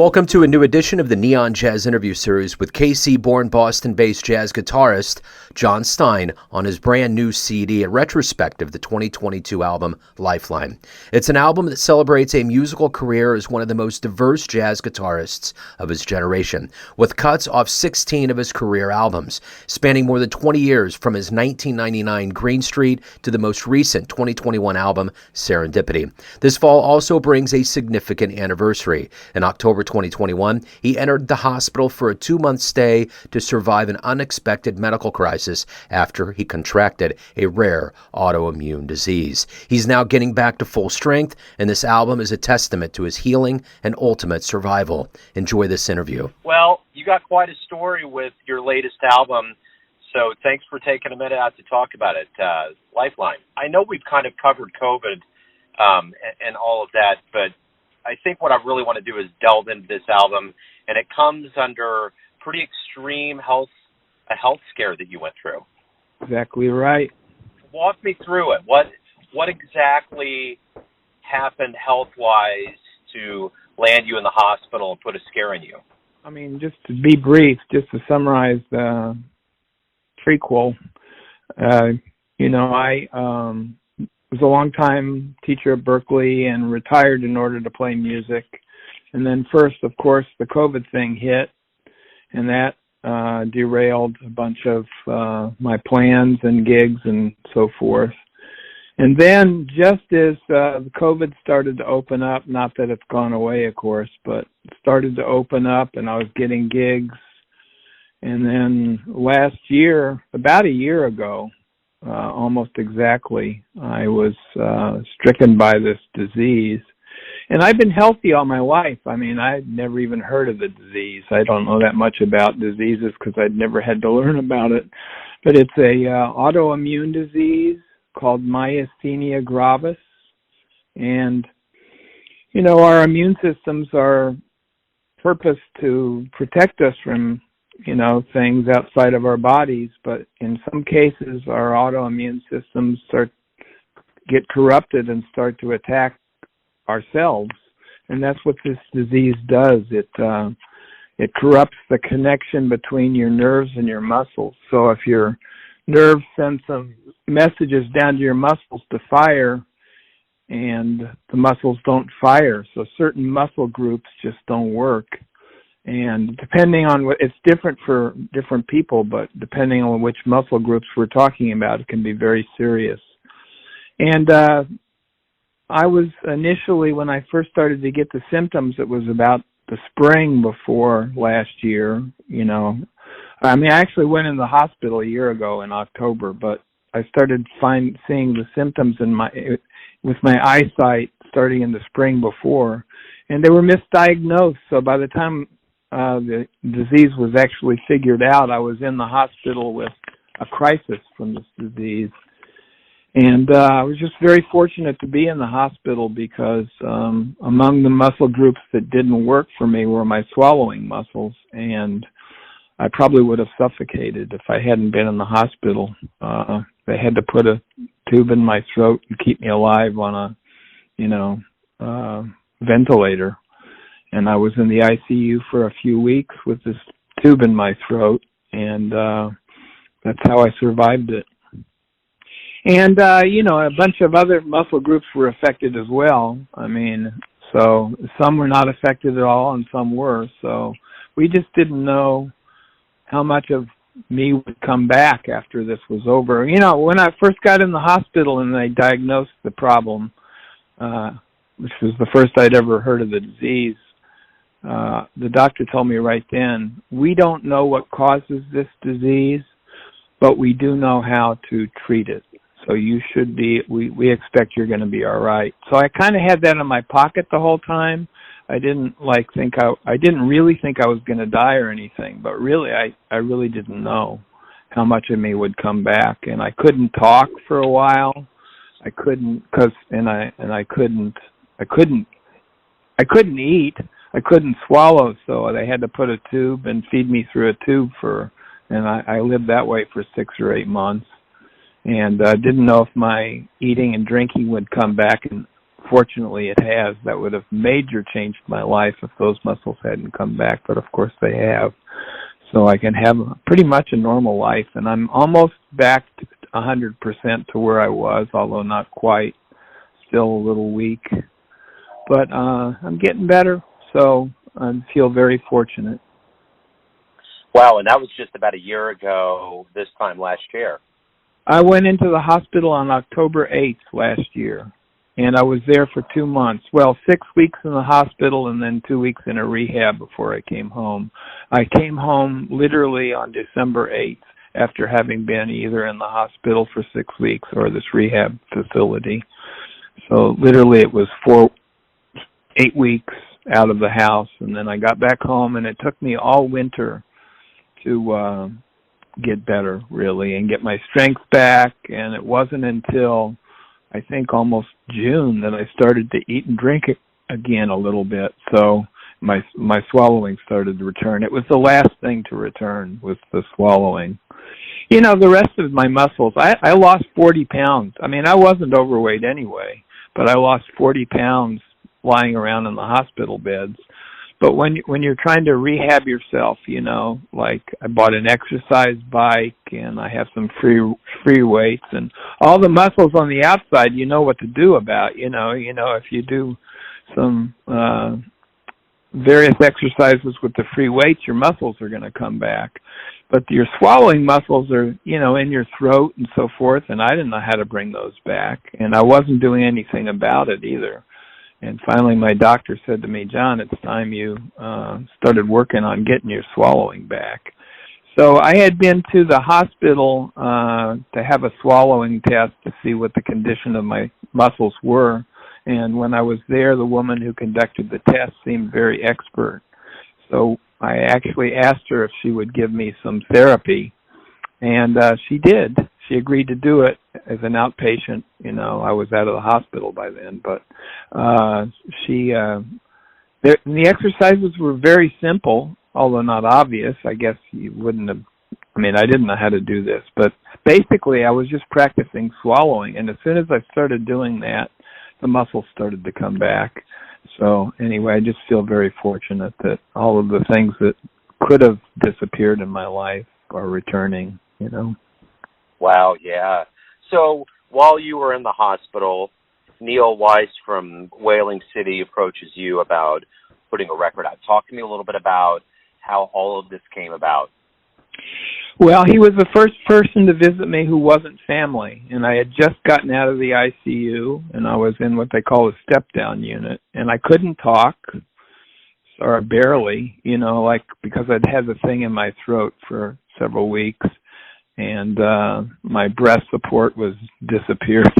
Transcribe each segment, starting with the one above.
Welcome to a new edition of the Neon Jazz interview series with KC-born Boston-based jazz guitarist John Stein on his brand new CD, a retrospective of the 2022 album Lifeline. It's an album that celebrates a musical career as one of the most diverse jazz guitarists of his generation, with cuts off 16 of his career albums, spanning more than 20 years from his 1999 Green Street to the most recent 2021 album Serendipity. This fall also brings a significant anniversary. In October 2021, he entered the hospital for a 2-month stay to survive an unexpected medical crisis after he contracted a rare autoimmune disease. He's now getting back to full strength, and this album is a testament to his healing and ultimate survival. Enjoy this interview. Well, you got quite a story with your latest album, so thanks for taking a minute out to talk about it. Lifeline. I know we've kind of covered COVID and all of that, but I think what I really want to do is delve into this album, and it comes under pretty extreme a health scare that you went through. Exactly right. Walk me through it. What exactly happened health-wise to land you in the hospital and put a scare in you? I mean, just to be brief, just to summarize the prequel, I was a long-time teacher at Berkeley and retired in order to play music. And then first, of course, the COVID thing hit, and that derailed a bunch of my plans and gigs and so forth. And then just as the COVID started to open up, not that it's gone away, of course, but it started to open up and I was getting gigs. And then last year, about a year ago, almost exactly, I was stricken by this disease. And I've been healthy all my life. I mean, I'd never even heard of the disease. I don't know that much about diseases because I'd never had to learn about it. But it's a autoimmune disease called myasthenia gravis. And, our immune systems are purposed to protect us from things outside of our bodies, but in some cases our autoimmune systems get corrupted and start to attack ourselves, and that's what this disease does. It corrupts the connection between your nerves and your muscles. So if your nerves send some messages down to your muscles to fire, and the muscles don't fire, so certain muscle groups just don't work. And depending on it's different for different people, but depending on which muscle groups we're talking about, it can be very serious. And I was initially, when I first started to get the symptoms, it was about the spring before last year, I actually went in the hospital a year ago in October, but I started seeing the symptoms with my eyesight starting in the spring before, and they were misdiagnosed. So by the time the disease was actually figured out, I was in the hospital with a crisis from this disease. And I was just very fortunate to be in the hospital because among the muscle groups that didn't work for me were my swallowing muscles, and I probably would have suffocated if I hadn't been in the hospital. They had to put a tube in my throat and keep me alive on a ventilator. And I was in the ICU for a few weeks with this tube in my throat, and that's how I survived it. And, a bunch of other muscle groups were affected as well. So some were not affected at all and some were. So we just didn't know how much of me would come back after this was over. When I first got in the hospital and they diagnosed the problem, which was the first I'd ever heard of the disease, the doctor told me right then, we don't know what causes this disease, but we do know how to treat it. So you should be, we expect you're going to be all right. So I kind of had that in my pocket the whole time. I didn't really think I was going to die or anything, but really, I really didn't know how much of me would come back. And I couldn't talk for a while. I couldn't eat. I couldn't swallow, so they had to put a tube and feed me through a tube and I lived that way for 6 or 8 months. And didn't know if my eating and drinking would come back. And fortunately it has. That would have major changed my life if those muscles hadn't come back, but of course they have. So I can have pretty much a normal life, and I'm almost back to 100% to where I was, although not quite. Still a little weak. But I'm getting better, so I feel very fortunate. Wow, and that was just about a year ago this time last year. I went into the hospital on October 8th last year, and I was there for 2 months. Well, 6 weeks in the hospital and then 2 weeks in a rehab before I came home. I came home literally on December 8th after having been either in the hospital for 6 weeks or this rehab facility. So literally it was 8 weeks out of the house, and then I got back home, and it took me all winter to get better, really, and get my strength back. And it wasn't until I think almost June that I started to eat and drink again a little bit. So my swallowing started to return. It was the last thing to return, was the swallowing. You know, the rest of my muscles, I lost 40 pounds. I mean, I wasn't overweight anyway, but I lost 40 pounds lying around in the hospital beds. But when you're trying to rehab yourself, you know, like I bought an exercise bike and I have some free weights, and all the muscles on the outside, you know what to do about. You know, if you do some various exercises with the free weights, your muscles are going to come back. But your swallowing muscles are, you know, in your throat and so forth, and I didn't know how to bring those back, and I wasn't doing anything about it either. And finally, my doctor said to me, "John, it's time you started working on getting your swallowing back." So I had been to the hospital to have a swallowing test to see what the condition of my muscles were. And when I was there, the woman who conducted the test seemed very expert. So I actually asked her if she would give me some therapy, and she did. She agreed to do it as an outpatient. You know, I was out of the hospital by then, but the exercises were very simple, although not obvious. I guess you wouldn't have, I mean, I didn't know how to do this, but basically I was just practicing swallowing, and as soon as I started doing that, the muscles started to come back. So anyway, I just feel very fortunate that all of the things that could have disappeared in my life are returning, you know. Wow, yeah. So while you were in the hospital, Neil Weiss from Whaling City approaches you about putting a record out. Talk to me a little bit about how all of this came about. Well, he was the first person to visit me who wasn't family, and I had just gotten out of the ICU, and I was in what they call a step-down unit, and I couldn't talk, or barely, you know, like, because I'd had the thing in my throat for several weeks, and my breath support was disappeared.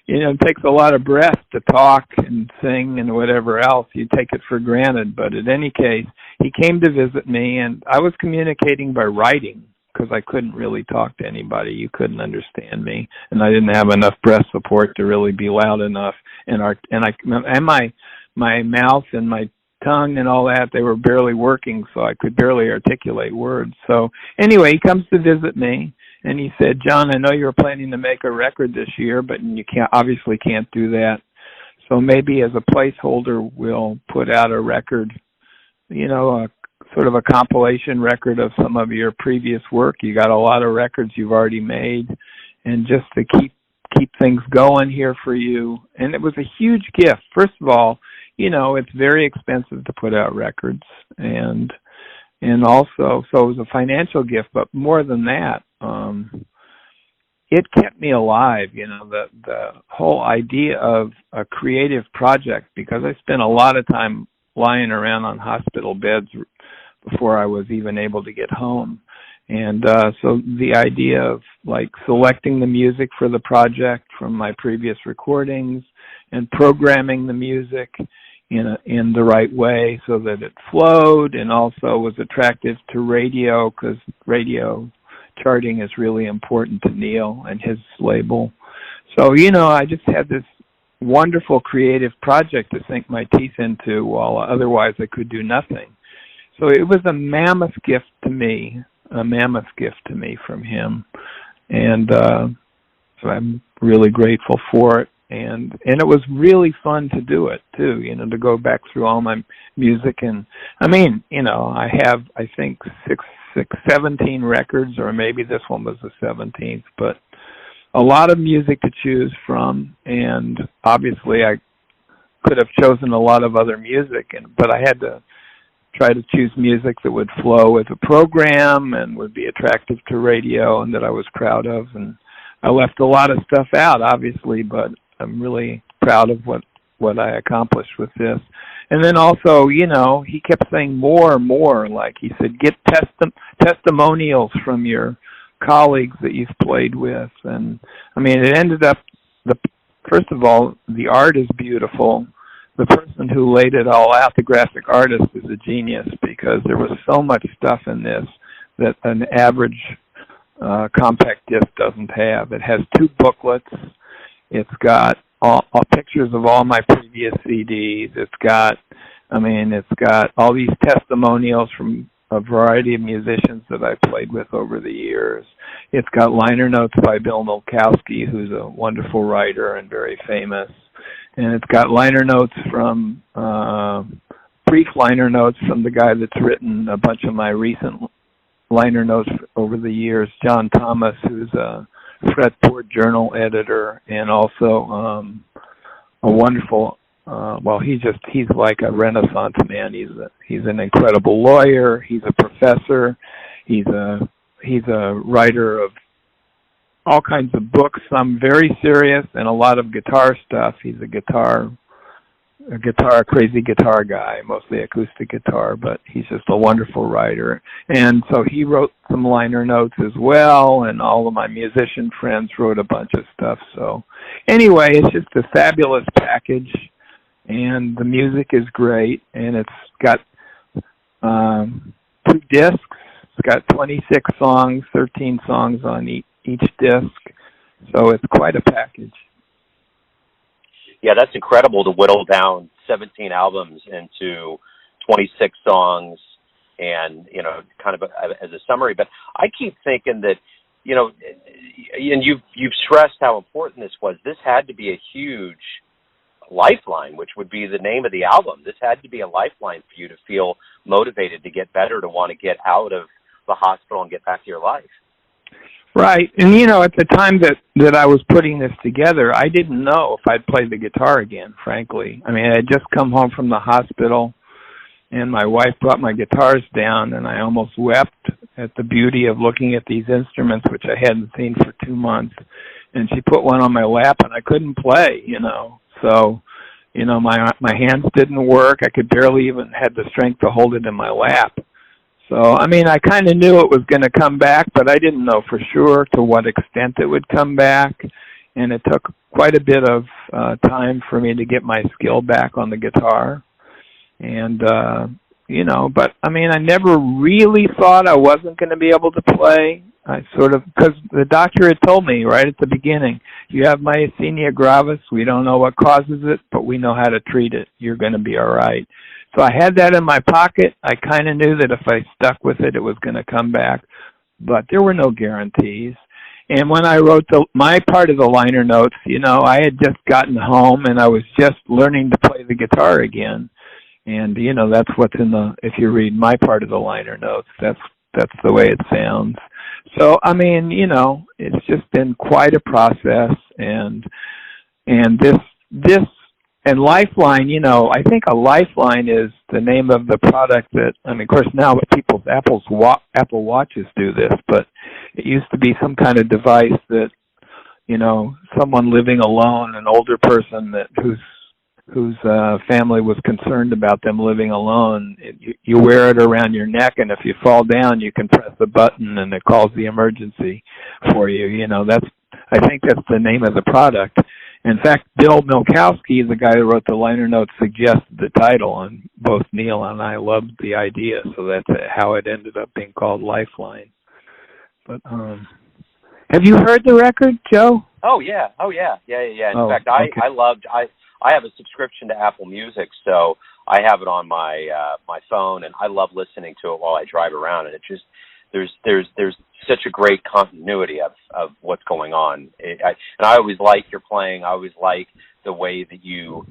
You know, it takes a lot of breath to talk and sing and whatever else. You take it for granted, but in any case, he came to visit me, and I was communicating by writing, because I couldn't really talk to anybody. You couldn't understand me, and I didn't have enough breath support to really be loud enough. And my mouth and my tongue and all that, they were barely working, so I could barely articulate words. So anyway, he comes to visit me, and he said, "John, I know you're planning to make a record this year, but you obviously can't do that. So maybe as a placeholder, we'll put out a record, you know, sort of a compilation record of some of your previous work. You got a lot of records you've already made, and just to keep things going here for you." And it was a huge gift. First of all, you know, it's very expensive to put out records, and also, so it was a financial gift, but more than that, it kept me alive, you know, the whole idea of a creative project, because I spent a lot of time lying around on hospital beds before I was even able to get home. And so the idea of, like, selecting the music for the project from my previous recordings and programming the music in the right way so that it flowed and also was attractive to radio, because radio charting is really important to Neil and his label. So, you know, I just had this wonderful creative project to sink my teeth into, while otherwise I could do nothing. So it was a mammoth gift to me from him. And so I'm really grateful for it. and it was really fun to do it too, to go back through all my music. And I mean, I have, I think 17 records, or maybe this one was the 17th, but a lot of music to choose from. And obviously I could have chosen a lot of other music, but I had to try to choose music that would flow with a program and would be attractive to radio and that I was proud of. And I left a lot of stuff out, obviously, but I'm really proud of what I accomplished with this. And then also, he kept saying more and more, like he said, get testimonials from your colleagues that you've played with. And I mean, it ended up, first of all, the art is beautiful. The person who laid it all out, the graphic artist, is a genius, because there was so much stuff in this that an average compact disc doesn't have. It has 2 booklets. It's got all pictures of all my previous CDs. It's got all these testimonials from a variety of musicians that I played with over the years. It's got liner notes by Bill Milkowski, who's a wonderful writer and very famous. And it's got liner notes from, brief liner notes from the guy that's written a bunch of my recent liner notes over the years, John Thomas, who's a Fretboard Journal editor, and also a wonderful, he's like a Renaissance man. He's an incredible lawyer. He's a professor. He's a writer of all kinds of books, some very serious, and a lot of guitar stuff. He's a crazy guitar guy, mostly acoustic guitar, but he's just a wonderful writer. And so he wrote some liner notes as well, and all of my musician friends wrote a bunch of stuff. So anyway, it's just a fabulous package, and the music is great, and it's got 2 discs. It's got 26 songs, 13 songs on each disc, so it's quite a package. Yeah, that's incredible to whittle down 17 albums into 26 songs, and kind of as a summary. But I keep thinking that, and you've stressed how important this was. This had to be a huge lifeline, which would be the name of the album. This had to be a lifeline for you to feel motivated to get better, to want to get out of the hospital and get back to your life. Right. And, at the time that I was putting this together, I didn't know if I'd play the guitar again, frankly. I mean, I had just come home from the hospital, and my wife brought my guitars down, and I almost wept at the beauty of looking at these instruments, which I hadn't seen for 2 months. And she put one on my lap, and I couldn't play, So, my hands didn't work. I could barely even had the strength to hold it in my lap. So, I mean, I kind of knew it was going to come back, but I didn't know for sure to what extent it would come back. And it took quite a bit of time for me to get my skill back on the guitar. And, but, I mean, I never really thought I wasn't going to be able to play. Because the doctor had told me right at the beginning, you have myasthenia gravis. We don't know what causes it, but we know how to treat it. You're going to be all right. So I had that in my pocket. I kind of knew that if I stuck with it, it was going to come back, but there were no guarantees. And when I wrote my part of the liner notes, I had just gotten home and I was just learning to play the guitar again. And, that's what's if you read my part of the liner notes, that's the way it sounds. So, I mean, it's just been quite a process, and this and Lifeline, I think a Lifeline is the name of the product that, of course now people's Apple Watches do this, but it used to be some kind of device that, someone living alone, an older person whose family was concerned about them living alone, you wear it around your neck, and if you fall down, you can press a button and it calls the emergency for you. I think that's the name of the product. In fact, Bill Milkowski, the guy who wrote the liner notes, suggested the title, and both Neil and I loved the idea, so that's how it ended up being called Lifeline. But have you heard the record, Joe? Oh yeah. In fact, I have a subscription to Apple Music, so I have it on my phone, and I love listening to it while I drive around. And there's such a great continuity of what's going on. And I always like your playing. I always like the way that you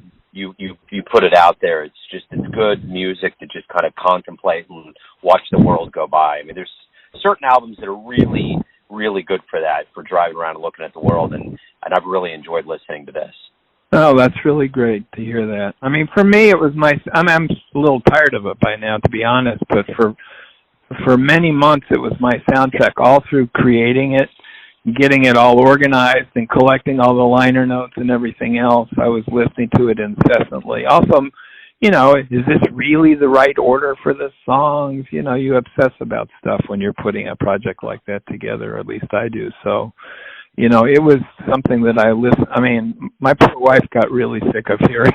put it out there. It's good music to just kind of contemplate and watch the world go by. I mean, there's certain albums that are really, really good for that, for driving around and looking at the world, and I've really enjoyed listening to this. Oh, that's really great to hear that. I mean, for me, it was I'm a little tired of it by now, to be honest, but for many months, it was my soundtrack all through creating it, getting it all organized and collecting all the liner notes and everything else. I was listening to it incessantly. Also, you know, is this really the right order for the songs? You know, you obsess about stuff when you're putting a project like that together, or at least I do. So, you know, it was something that I mean, my poor wife got really sick of hearing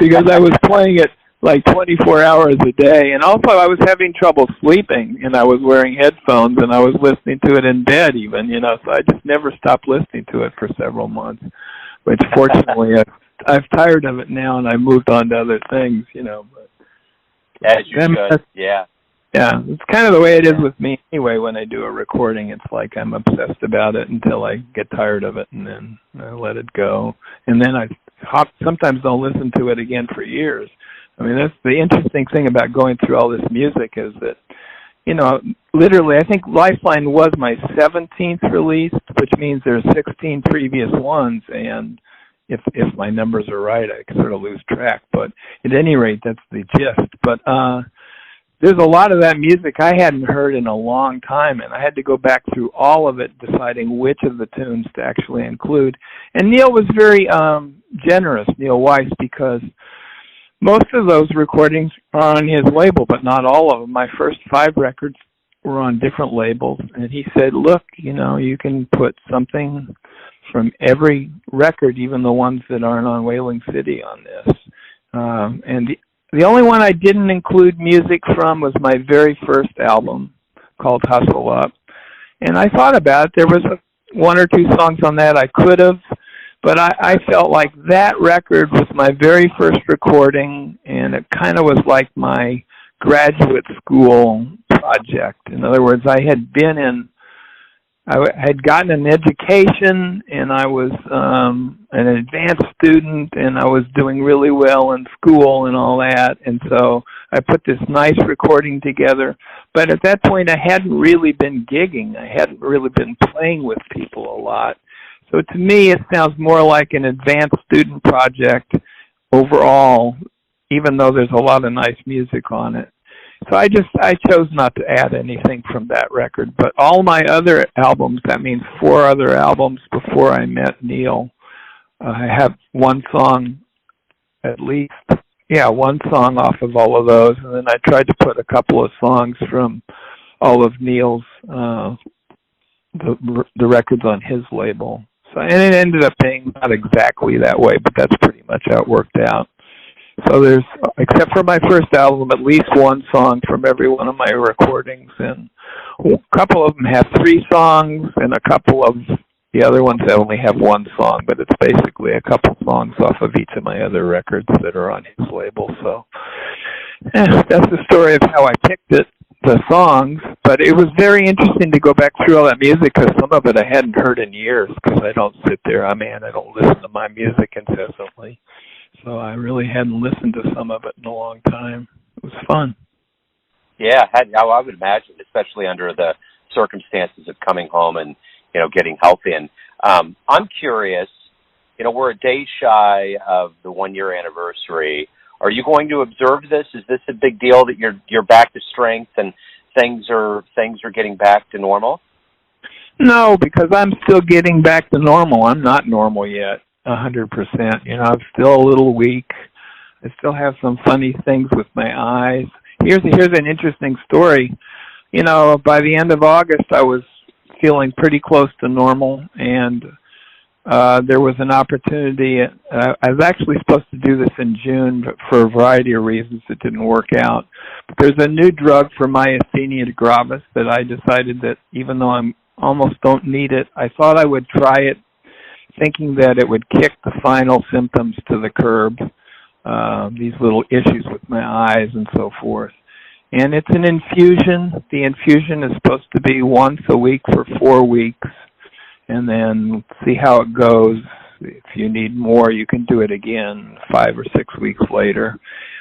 because I was playing it like 24 hours a day. And also I was having trouble sleeping, and I was wearing headphones, and I was listening to it in bed even, you know, so I just never stopped listening to it for several months, which fortunately I've tired of it now, and I moved on to other things, you know. But as you should, yeah. Yeah, it's kind of the way it is with me anyway. When I do a recording, it's like I'm obsessed about it until I get tired of it, and then I let it go. And then I sometimes don't listen to it again for years. I mean, that's the interesting thing about going through all this music is that, you know, literally, I think Lifeline was my 17th release, which means there's 16 previous ones, and if my numbers are right, I sort of lose track. But at any rate, that's the gist. But there's a lot of that music I hadn't heard in a long time, and I had to go back through all of it, deciding which of the tunes to actually include. And Neil was very generous, Neil Weiss, because most of those recordings are on his label, but not all of them. My first 5 records were on different labels, and he said, look, you know, you can put something from every record, even the ones that aren't on Wailing City, on this. And the only one I didn't include music from was my very first album called Hustle Up. And I thought about it. There was 1 or 2 songs on that I could have, but I felt like that record was my very first recording, and it kind of was like my graduate school project. In other words, I had gotten an education, and I was an advanced student, and I was doing really well in school and all that. And so I put this nice recording together. But at that point, I hadn't really been gigging. I hadn't really been playing with people a lot. So to me, it sounds more like an advanced student project overall, even though there's a lot of nice music on it. So I chose not to add anything from that record. But all my other albums, that means 4 other albums before I met Neil, I have one song at least. Yeah, one song off of all of those. And then I tried to put a couple of songs from all of Neil's, the records on his label. So, and it ended up being not exactly that way, but that's pretty much how it worked out. So there's, except for my first album, at least one song from every one of my recordings, and a couple of them have 3 songs, and a couple of the other ones that only have 1 song, but it's basically a couple songs off of each of my other records that are on his label. So that's the story of how I picked it, the songs. But it was very interesting to go back through all that music, because some of it I hadn't heard in years, because I don't sit there. I don't listen to my music incessantly. So I really hadn't listened to some of it in a long time. It was fun. Yeah, I would imagine, especially under the circumstances of coming home and, you know, getting healthy. And I'm curious, you know, we're a day shy of the 1-year anniversary. Are you going to observe this? Is this a big deal that you're back to strength and things are getting back to normal? No, because I'm still getting back to normal. I'm not normal yet. 100%. You know, I'm still a little weak. I still have some funny things with my eyes. Here's an interesting story. You know, by the end of August, I was feeling pretty close to normal, and there was an opportunity. I was actually supposed to do this in June, but for a variety of reasons, it didn't work out. But there's a new drug for myasthenia gravis that I decided that even though I almost don't need it, I thought I would try it, thinking that it would kick the final symptoms to the curb, these little issues with my eyes and so forth. And it's an infusion. The infusion is supposed to be once a week for 4 weeks, and then see how it goes. If you need more, you can do it again 5 or 6 weeks later.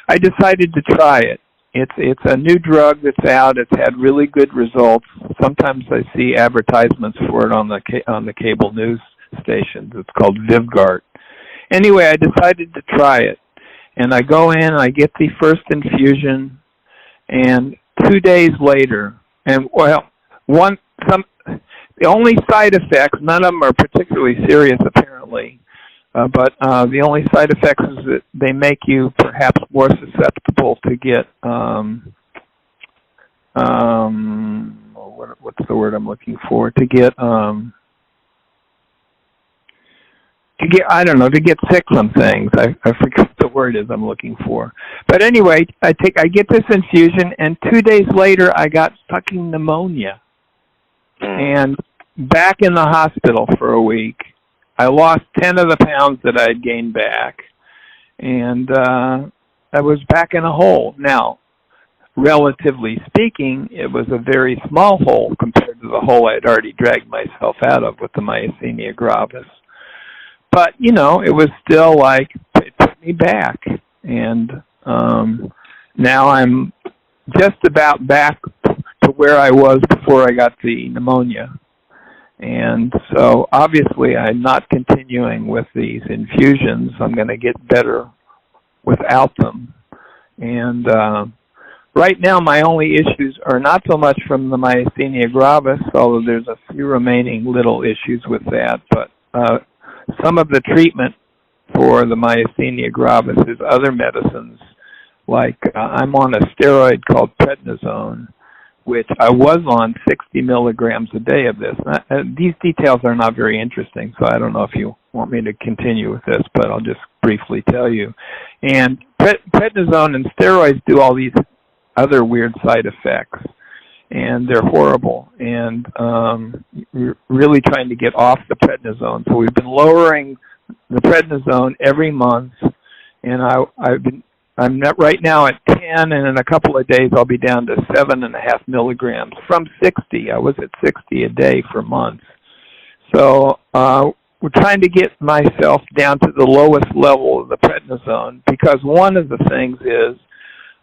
I decided to try it. It's a new drug that's out. It's had really good results. Sometimes I see advertisements for it on the cable news stations. It's called Vyvgart. Anyway, I decided to try it, and I go in, I get the first infusion, and 2 days later, and the only side effects, none of them are particularly serious apparently, but the only side effects is that they make you perhaps more susceptible to get, what's the word I'm looking for? To get sick from things. I forget what the word is I'm looking for. But anyway, I get this infusion, and 2 days later I got fucking pneumonia. And back in the hospital for a week. I lost 10 of the pounds that I had gained back. And I was back in a hole. Now, relatively speaking, it was a very small hole compared to the hole I had already dragged myself out of with the myasthenia gravis. But, you know, it was still like, it put me back. And now I'm just about back to where I was before I got the pneumonia. And so obviously I'm not continuing with these infusions. I'm going to get better without them. And right now my only issues are not so much from the myasthenia gravis, although there's a few remaining little issues with that, but some of the treatment for the myasthenia gravis is other medicines. Like I'm on a steroid called prednisone, which I was on 60 milligrams a day of this. These details are not very interesting, so I don't know if you want me to continue with this, but I'll just briefly tell you. And prednisone and steroids do all these other weird side effects, and they're horrible. And we're really trying to get off the prednisone. So we've been lowering the prednisone every month, and I'm right now at 10, and in a couple of days I'll be down to 7.5 milligrams from 60. I was at 60 a day for months. So we're trying to get myself down to the lowest level of the prednisone, because one of the things is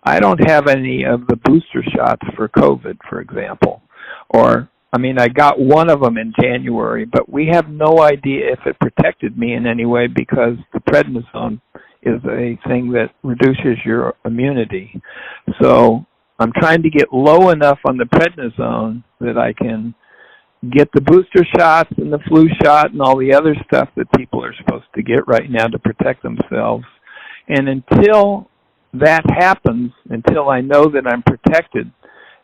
I don't have any of the booster shots for COVID, for example. I got one of them in January, but we have no idea if it protected me in any way, because the prednisone is a thing that reduces your immunity. So I'm trying to get low enough on the prednisone that I can get the booster shots and the flu shot and all the other stuff that people are supposed to get right now to protect themselves. And until that happens, until I know that I'm protected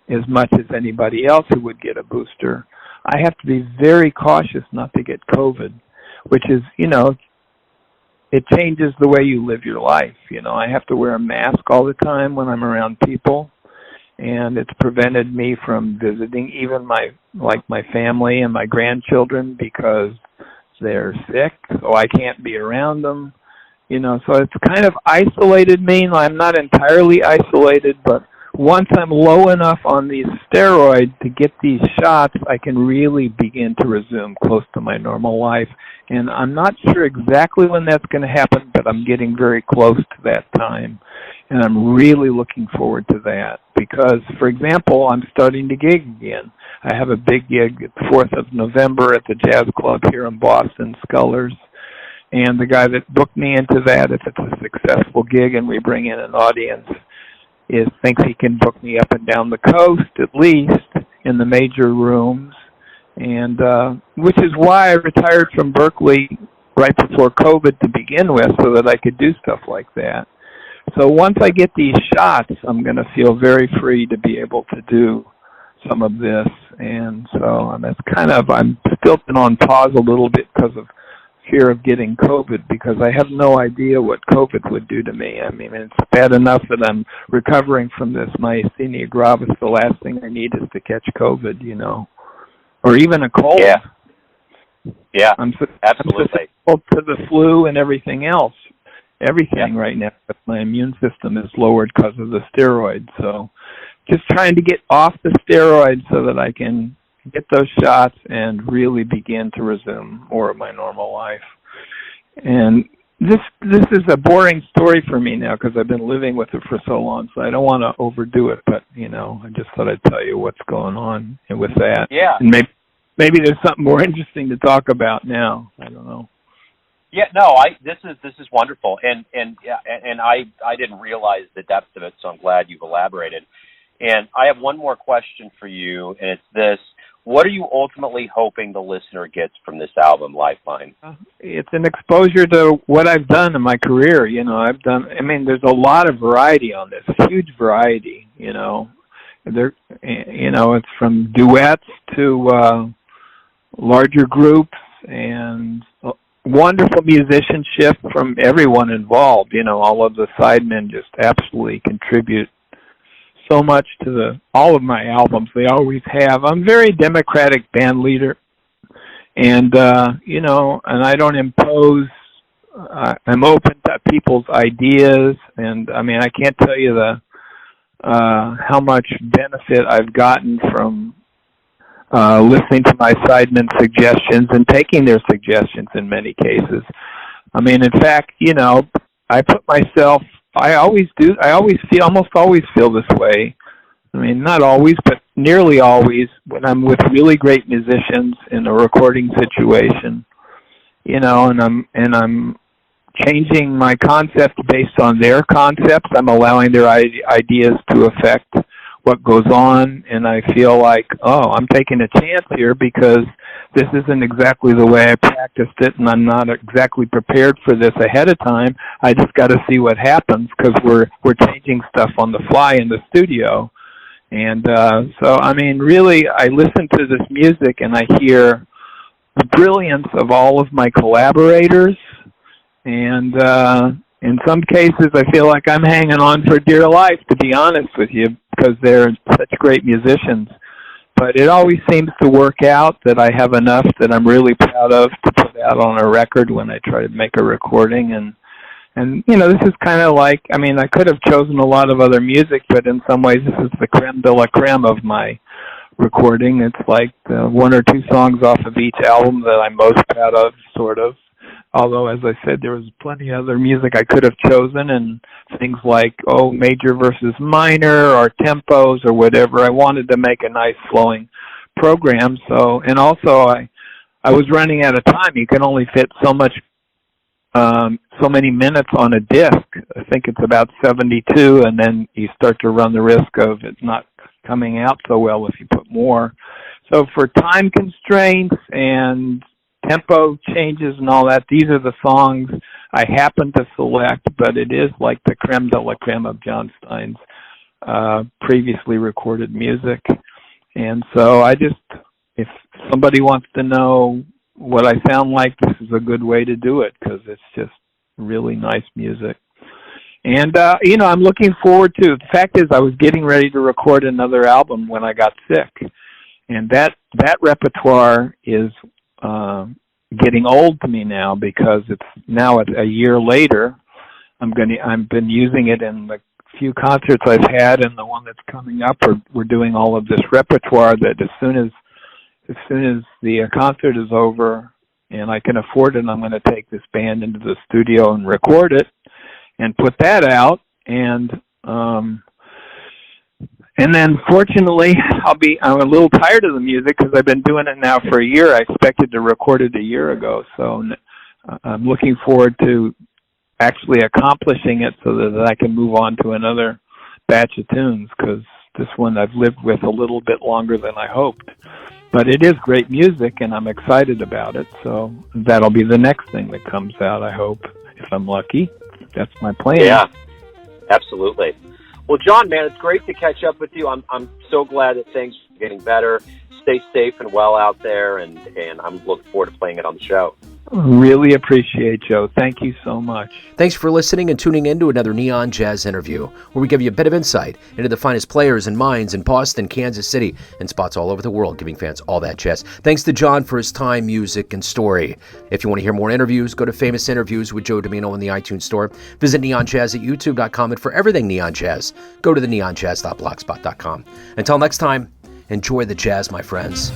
as much as anybody else who would get a booster, I have to be very cautious not to get COVID, which is, it changes the way you live your life. I have to wear a mask all the time when I'm around people, and it's prevented me from visiting even my family and my grandchildren because they're sick, so I can't be around them. So it's kind of isolated me. I'm not entirely isolated, but once I'm low enough on these steroids to get these shots, I can really begin to resume close to my normal life. And I'm not sure exactly when that's going to happen, but I'm getting very close to that time. And I'm really looking forward to that because, for example, I'm starting to gig again. I have a big gig at the 4th of November at the Jazz Club here in Boston, Scullers. And the guy that booked me into that, if it's a successful gig and we bring in an audience, thinks he can book me up and down the coast, at least, in the major rooms. And which is why I retired from Berkeley right before COVID to begin with, so that I could do stuff like that. So once I get these shots, I'm going to feel very free to be able to do some of this. And so I'm still been on pause a little bit because of fear of getting COVID, because I have no idea what COVID would do to me. It's bad enough that I'm recovering from this myasthenia gravis. The last thing I need is to catch COVID, or even a cold. Yeah, I'm absolutely. susceptible to the flu and everything else. Everything right now. My immune system is lowered because of the steroids. So just trying to get off the steroids so that I can get those shots and really begin to resume more of my normal life. And this is a boring story for me now because I've been living with it for so long, so I don't want to overdo it, but, I just thought I'd tell you what's going on with that. Yeah. And maybe there's something more interesting to talk about now. I don't know. Yeah, no, this is wonderful, and I didn't realize the depth of it, so I'm glad you've elaborated. And I have one more question for you, and it's this: what are you ultimately hoping the listener gets from this album, Lifeline? It's an exposure to what I've done in my career. There's a lot of variety on this, huge variety. It's from duets to larger groups and wonderful musicianship from everyone involved. All of the sidemen just absolutely contribute so much to all of my albums. They always have. I'm a very democratic band leader, and and I don't impose. I'm open to people's ideas, and I can't tell you how much benefit I've gotten from listening to my sidemen suggestions and taking their suggestions in many cases. In fact, I put myself, I almost always feel this way. Not always, but nearly always when I'm with really great musicians in a recording situation, and I'm changing my concept based on their concepts. I'm allowing their ideas to affect what goes on, and I feel like, I'm taking a chance here because this isn't exactly the way I practiced it, and I'm not exactly prepared for this ahead of time. I just got to see what happens because we're changing stuff on the fly in the studio. And really, I listen to this music and I hear the brilliance of all of my collaborators, and in some cases, I feel like I'm hanging on for dear life, to be honest with you, because they're such great musicians. But it always seems to work out that I have enough that I'm really proud of to put out on a record when I try to make a recording. And this is kind of like, I could have chosen a lot of other music, but in some ways this is the creme de la creme of my recording. It's like one or two songs off of each album that I'm most proud of, sort of. Although, as I said, there was plenty of other music I could have chosen, and things like, major versus minor, or tempos, or whatever. I wanted to make a nice flowing program. So, and also I was running out of time. You can only fit so many minutes on a disc. I think it's about 72, and then you start to run the risk of it not coming out so well if you put more. So for time constraints and tempo changes and all that, these are the songs I happen to select, but it is like the creme de la creme of John Stein's previously recorded music. And so if somebody wants to know what I sound like, this is a good way to do it because it's just really nice music. And, I'm looking forward to, the fact is I was getting ready to record another album when I got sick. And that repertoire is getting old to me now because it's now a year later. I've been using it in the few concerts I've had, and the one that's coming up, we're doing all of this repertoire that as soon as the concert is over and I can afford it, I'm going to take this band into the studio and record it and put that out. And then, fortunately, I'm a little tired of the music because I've been doing it now for a year. I expected to record it a year ago, so I'm looking forward to actually accomplishing it so that I can move on to another batch of tunes because this one I've lived with a little bit longer than I hoped. But it is great music, and I'm excited about it, so that'll be the next thing that comes out, I hope, if I'm lucky. That's my plan. Yeah, absolutely. Well, John, man, it's great to catch up with you. I'm so glad that things are getting better. Stay safe and well out there, and I'm looking forward to playing it on the show. Really appreciate, Joe. Thank you so much. Thanks for listening and tuning in to another Neon Jazz interview, where we give you a bit of insight into the finest players and minds in Boston, Kansas City, and spots all over the world, giving fans all that jazz. Thanks to John for his time, music, and story. If you want to hear more interviews, go to Famous Interviews with Joe Domino in the iTunes Store. Visit neonjazz at youtube.com, and for everything Neon Jazz, go to the neonjazz.blogspot.com. Until next time, enjoy the jazz, my friends.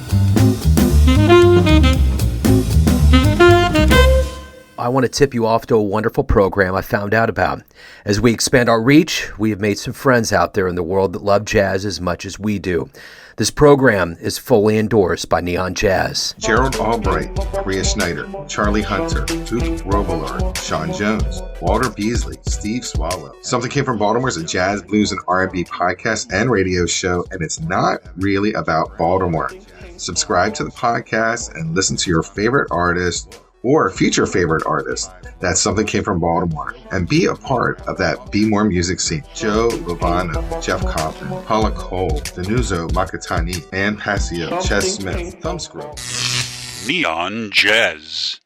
I want to tip you off to a wonderful program I found out about. As we expand our reach, we have made some friends out there in the world that love jazz as much as we do. This program is fully endorsed by Neon Jazz. Gerald Albright, Rhea Schneider, Charlie Hunter, Duke Robillard, Sean Jones, Walter Beasley, Steve Swallow. Something Came from Baltimore is a jazz, blues, and R&B podcast and radio show, and it's not really about Baltimore. Subscribe to the podcast and listen to your favorite artist or future favorite artist. That's Something Came from Baltimore. And be a part of that Be More music scene. Joe Lovano, Jeff Coffin, Paula Cole, Danuzo Makatani, Ann Passio, Ches Smith, Thumbscrew. Neon Jazz.